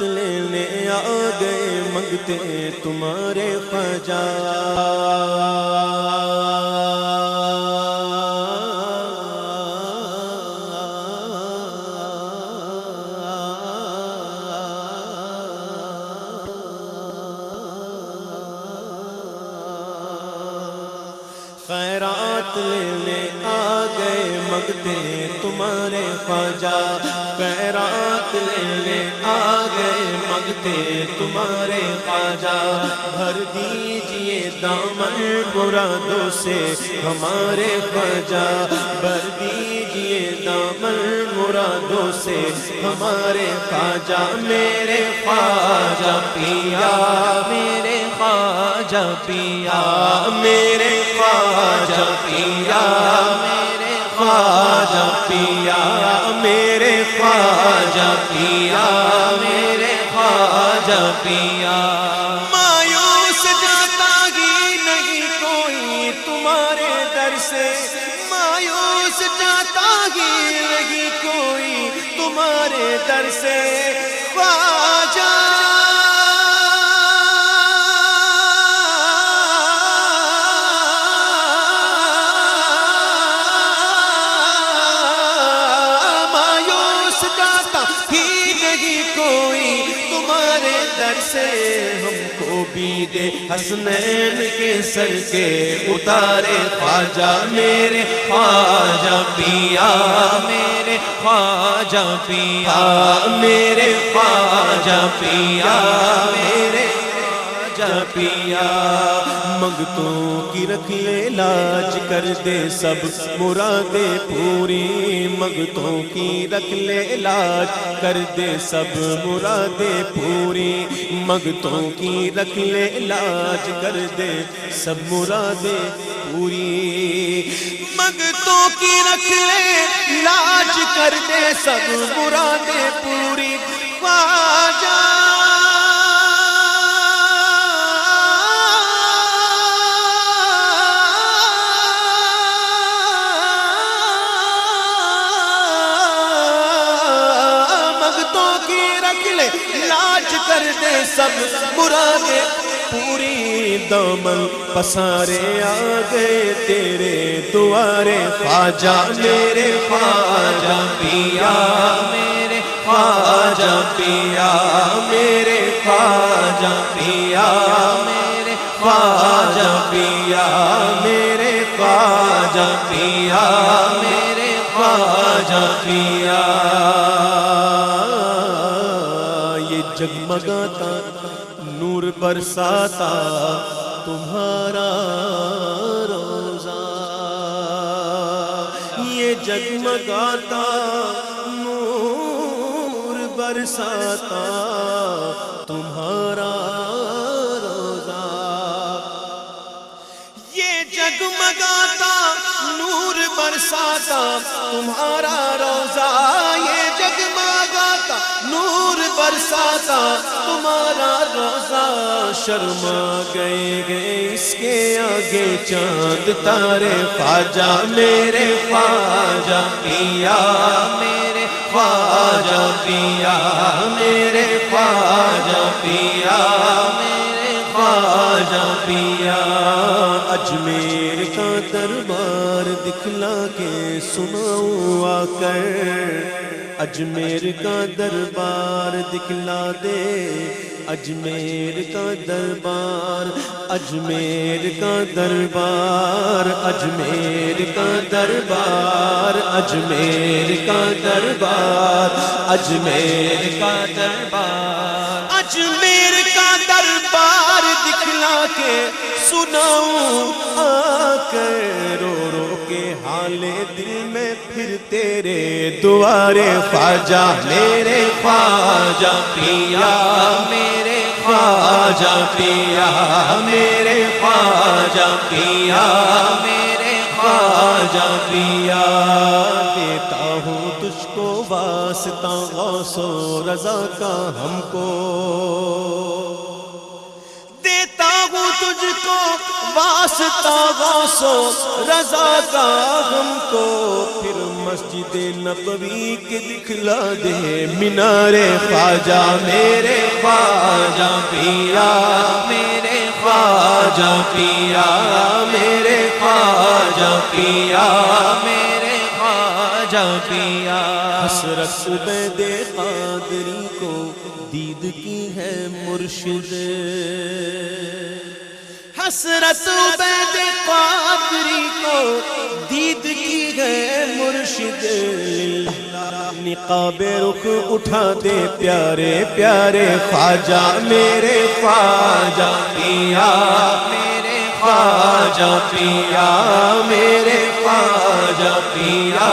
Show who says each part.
Speaker 1: خیرات لینے آ گئے منگتے تمہارے خواجہ خیرات لینے آ گئے منگتے تمہارے خواجہ خیرات لینے آ گئے منگتے تمہارے خواجہ بھر دیجئے دامن مرادوں سے ہمارے خواجہ بھر دیجئے دامن مرادوں سے ہمارے خواجہ میرے خواجہ پیا میرے خواجہ پیا میرے خواجہ پیا میرے خواجہ پیا میرے خواجہ پیا میرے خواجہ پیا مایوس جاتا ہی نہیں کوئی تمہارے در سے مایوس جاتا ہی نہیں کوئی تمہارے در سے خواجہ سے ہم کو بھی دے حسنین کے سر کے اتارے خواجہ میرے خواجہ پیا میرے خواجہ پیا میرے خواجہ پیا میرے خواجہ پیا منگتوں کی رکھ لے لاج کر دے سب مرادیں پوری منگتوں کی رکھ لے لاج کر دے سب مرادیں پوری منگتوں کی رکھ لے لاج کر دے سب مرادیں پوری منگتوں کی رکھ لے لاج کر دے سب مرادیں پوری خواجہ لاج کر دے سب مرادیں پوری دامن پسارے آ گئے تیرے دوارے خواجہ میرے خواجہ پیا میرے خواجہ پیا میرے خواجہ پیا میرے خواجہ پیا میرے خواجہ پیا میرے خواجہ پیا جگمگاتا نور برساتا تمہارا روزہ یہ جگمگاتا نور برساتا تمہارا روزہ یہ جگمگاتا نور برساتا تمہارا روزہ یہ جگمگاتا نور برساتا تمہارا روزہ شرما گئے اس کے آگے چاند تارے خواجہ میرے خواجہ پیا میرے خواجہ پیا میرے خواجہ پیا میرے خواجہ پیا اجمیر کا دربار دکھلا کے سناؤں آ کر اجمیر کا دربار دکھلا دے اجمیر کا دربار اجمیر کا دربار اجمیر کا دربار اجمیر کا دربار اجمیر کا دربار اجمیر کا دربار دکھلا کے سناؤں آ کر رو رو کے حال دل میں پھر تیرے دوارے خواجہ میرے خواجہ پیا میرے خواجہ پیا میرے خواجہ پیا میرے خواجہ پیا دیتا ہوں تجھ کو واسطہ غوث و رضا کا ہم کو دیتا ہوں تجھ کو واسطہ غوث و رضا کا ہم کو، پھر مسجد نبوی کے دکھلا دے مینار خواجہ میرے خواجہ پیا، میرے خواجہ پیا، میرے خواجہ پیا، میرے خواجہ پیا۔ حسرت عبید قادری کو دید کی ہے مرشد، حسرت عبید قادری کو دید کی ہے مرشد، نقاب رخ اٹھا دے پیارے پیارے خواجہ میرے خواجہ پیا، میرے خواجہ پیا، میرے خواجہ پیا،